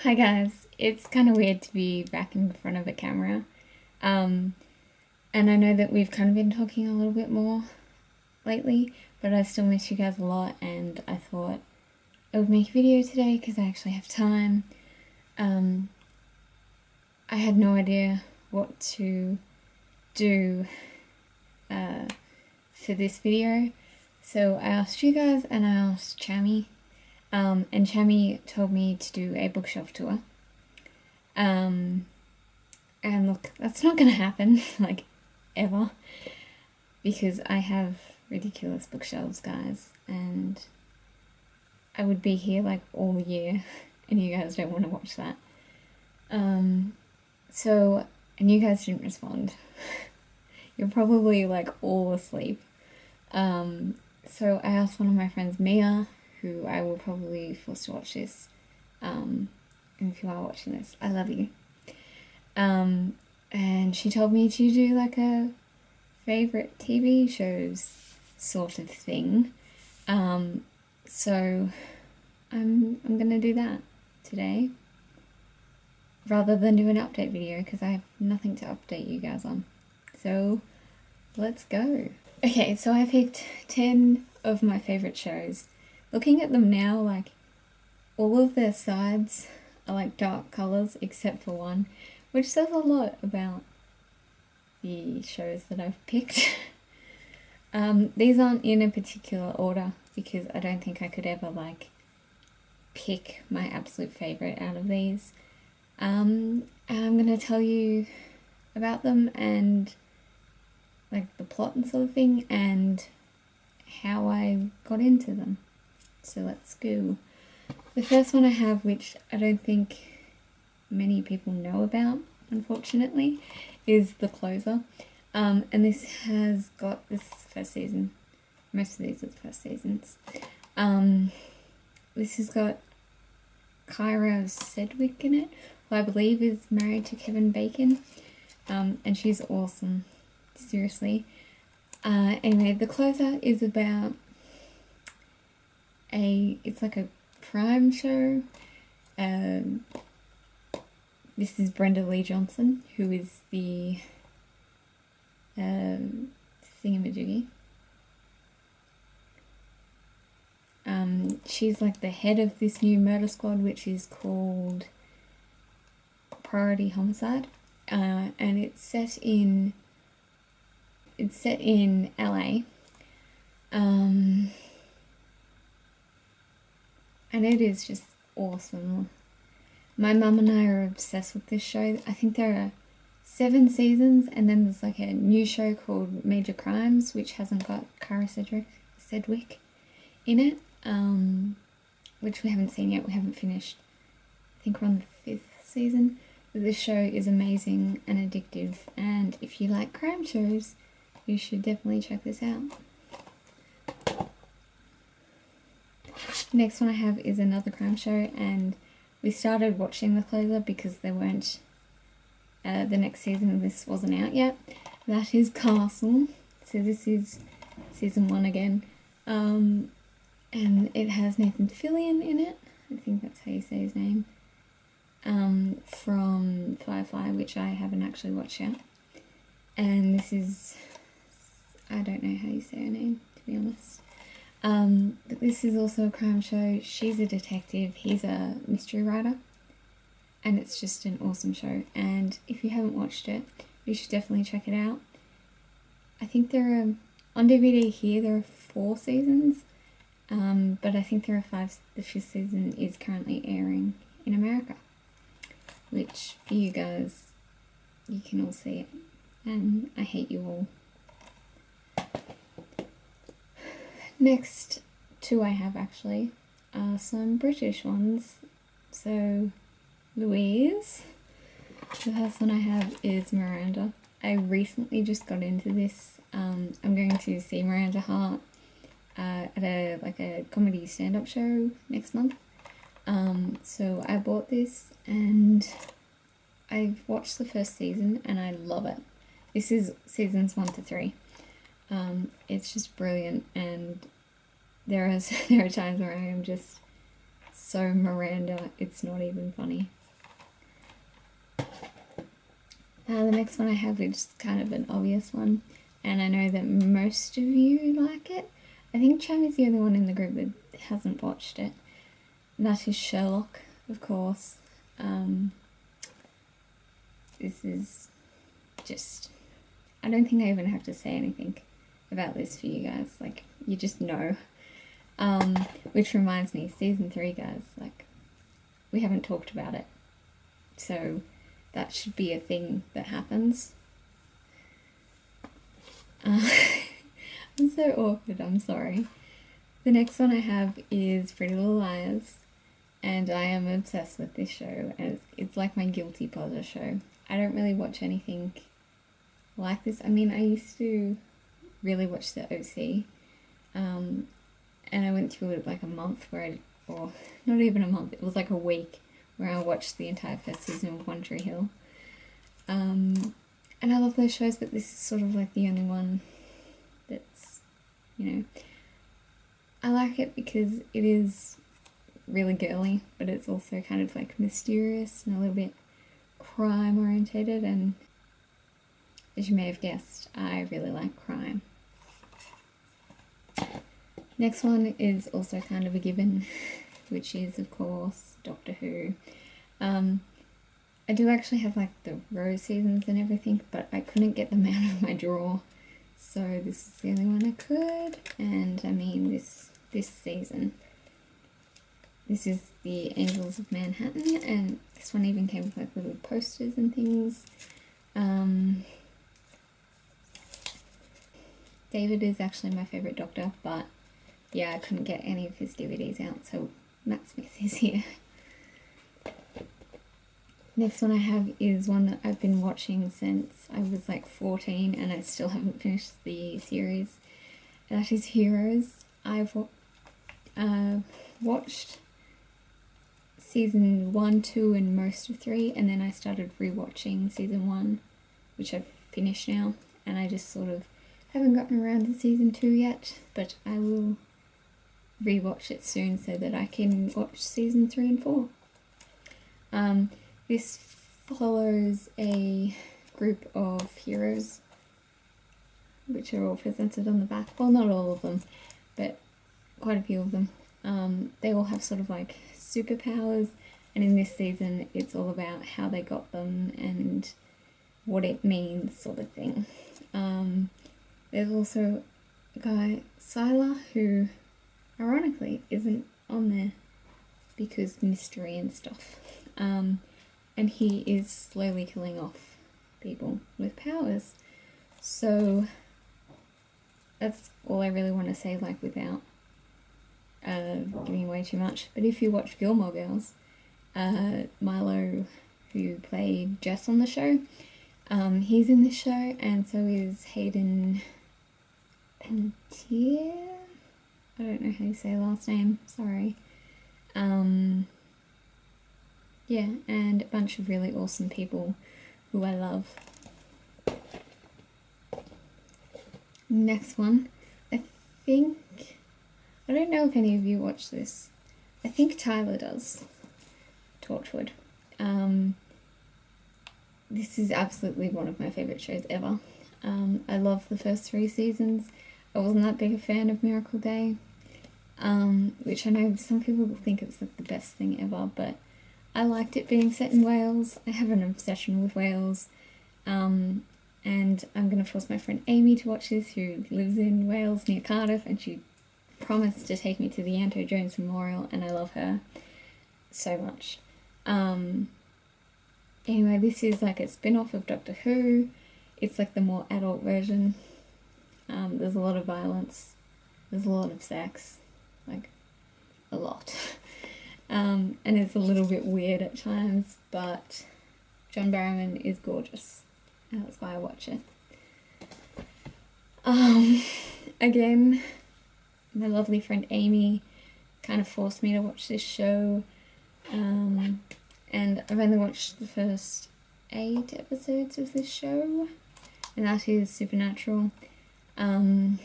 Hi guys, it's kind of weird to be back in front of a camera. Um, and I know that we've kind of been talking a little bit more lately, but I still miss you guys a lot and I thought I would make a video today because I actually have time. Um, I had no idea what to do for this video, so I asked you guys and I asked Chammy. And Chammy told me to do a bookshelf tour. And look, that's not gonna happen, like, ever, because I have ridiculous bookshelves, guys, and I would be here, like, all year, and you guys don't want to watch that. And you guys didn't respond. You're probably, like, all asleep. So I asked one of my friends, Mia, who I will probably force to watch this, and if you are watching this, I love you. And she told me to do like a favorite TV shows sort of thing. So I'm gonna do that today, rather than do an update video, because I have nothing to update you guys on. So let's go. Okay, so I picked 10 of my favorite shows. Looking at them now, like, all of their sides are like dark colors except for one, which says a lot about the shows that I've picked. These aren't in a particular order because I don't think I could ever, like, pick my absolute favorite out of these. And I'm gonna tell you about them and, like, the plot and sort of thing and how I got into them. So let's go. The first one I have, which I don't think many people know about, unfortunately, is The Closer. And this has got, this first season, most of these are the first seasons. This has got Kyra Sedgwick in it, who I believe is married to Kevin Bacon, and she's awesome, seriously. Anyway, The Closer is about it's like a crime show. This is Brenda Lee Johnson, who is the thingamajiggy. She's like the head of this new murder squad, which is called Priority Homicide, and it's set in LA. And it is just awesome. My mum and I are obsessed with this show. I think there are 7 seasons, and then there's like a new show called Major Crimes, which hasn't got Kyra Sedgwick in it, which we haven't seen yet. We haven't finished. I think we're on the 5th season. But this show is amazing and addictive, and if you like crime shows, you should definitely check this out. The next one I have is another crime show, and we started watching The Closer because there weren't, the next season of this wasn't out yet. That is Castle. So this is season 1 again. And it has Nathan Fillion in it. I think that's how you say his name. From Firefly, which I haven't actually watched yet. And this is, I don't know how you say her name, to be honest. But this is also a crime show. She's a detective, he's a mystery writer, and it's just an awesome show. And if you haven't watched it, you should definitely check it out. I think there are, on DVD here, there are 4 seasons, but I think there are 5. The 5th season is currently airing in America, which for you guys, you can all see it, and I hate you all. Next 2 I have actually are some British ones. So Louise, the first one I have is Miranda. I recently just got into this. I'm going to see Miranda Hart at a comedy stand-up show next month. So I bought this and I've watched the first season and I love it. This is seasons 1 to 3. It's just brilliant, and there are times where I am just so Miranda, it's not even funny. The next one I have is kind of an obvious one, and I know that most of you like it. I think Cham is the only one in the group that hasn't watched it. And that is Sherlock, of course. This is just... I don't think I even have to say anything about this for you guys. Like, you just know. Which reminds me, season 3, guys, like, we haven't talked about it. So that should be a thing that happens. I'm so awkward, I'm sorry. The next one I have is Pretty Little Liars, and I am obsessed with this show, and it's like my guilty pleasure show. I don't really watch anything like this. I mean, I used to really watch the OC, and I went through it like a month or not even a month, it was like a week where I watched the entire first season of One Tree Hill. And I love those shows, but this is sort of like the only one that's, you know, I like it because it is really girly, but it's also kind of like mysterious and a little bit crime orientated, and as you may have guessed, I really like crime. Next one is also kind of a given, which is of course Doctor Who. I do actually have like the Rose seasons and everything, but I couldn't get them out of my drawer, so this is the only one I could. And I mean, this season, this is the Angels of Manhattan, and this one even came with like little posters and things. David is actually my favourite Doctor, but yeah, I couldn't get any of his DVDs out, so Matt Smith is here. Next one I have is one that I've been watching since I was like 14 and I still haven't finished the series. That is Heroes. I've watched season 1, 2 and most of 3, and then I started rewatching season 1, which I've finished now, and I just sort of haven't gotten around to season 2 yet, but I will rewatch it soon so that I can watch season 3 and 4. This follows a group of heroes, which are all presented on the back. Well, not all of them, but quite a few of them. They all have sort of like superpowers, and in this season it's all about how they got them and what it means, sort of thing. There's also a guy, Sylar, who ironically isn't on there because mystery and stuff. And he is slowly killing off people with powers. So that's all I really want to say, like, without giving away too much. But if you watch Gilmore Girls, Milo, who played Jess on the show, he's in this show, and so is Hayden Panettiere. I don't know how you say last name, sorry. Yeah, and a bunch of really awesome people who I love. Next one, I don't know if any of you watch this. I think Tyler does. Torchwood. This is absolutely one of my favourite shows ever. I love the first 3 seasons. I wasn't that big a fan of Miracle Day, which I know some people think it's like the best thing ever, but I liked it being set in Wales. I have an obsession with Wales, and I'm going to force my friend Amy to watch this, who lives in Wales near Cardiff, and she promised to take me to the Anto Jones Memorial, and I love her so much. Anyway, this is like a spin-off of Doctor Who. It's like the more adult version. There's a lot of violence, there's a lot of sex, like a lot. And it's a little bit weird at times, but John Barrowman is gorgeous, and that's why I watch it. Again, my lovely friend Amy kind of forced me to watch this show, and I've only watched the first 8 episodes of this show, and that is Supernatural. I'm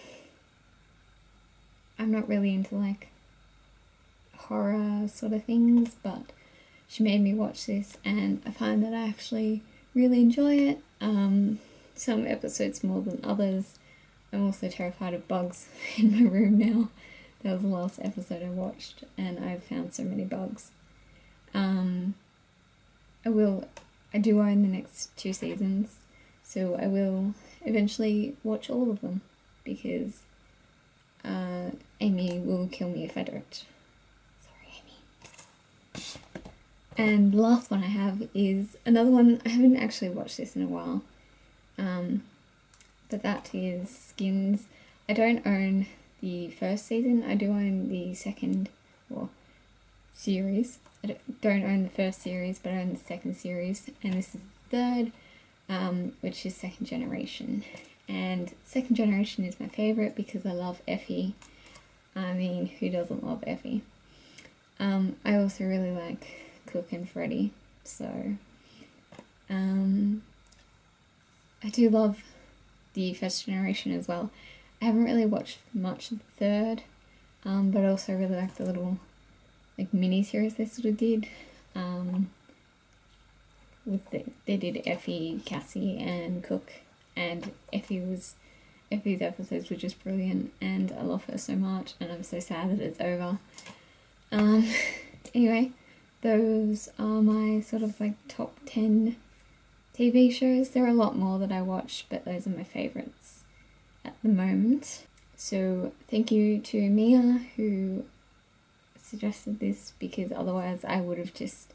not really into like horror sort of things, but she made me watch this and I find that I actually really enjoy it. Some episodes more than others. I'm also terrified of bugs in my room now. That was the last episode I watched and I've found so many bugs. I do own the next 2 seasons, so I will eventually watch all of them because Amy will kill me if I don't. Sorry, Amy. And the last one I have is another one. I haven't actually watched this in a while, but that is Skins. I don't own the first season. I do own the second series. I don't own the first series, but I own the second series, and this is the third, which is Second Generation. And Second Generation is my favourite because I love Effie. I mean, who doesn't love Effie? I also really like Cook and Freddy, so I do love the First Generation as well. I haven't really watched much of the third, but I also really like the little mini-series they sort of did. They did Effie, Cassie and Cook, and Effie's episodes were just brilliant and I love her so much and I'm so sad that it's over. Anyway, those are my sort of top 10 TV shows. There are a lot more that I watch, but those are my favourites at the moment. So thank you to Mia who suggested this, because otherwise I would have just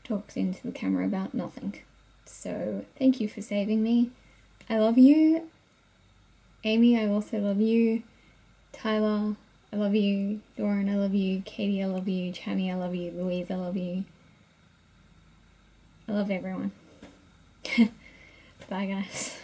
talked into the camera about nothing. So thank you for saving me. I love you. Amy, I also love you. Tyler, I love you. Doran, I love you. Katie, I love you. Chammy, I love you. Louise, I love you. I love everyone. Bye guys.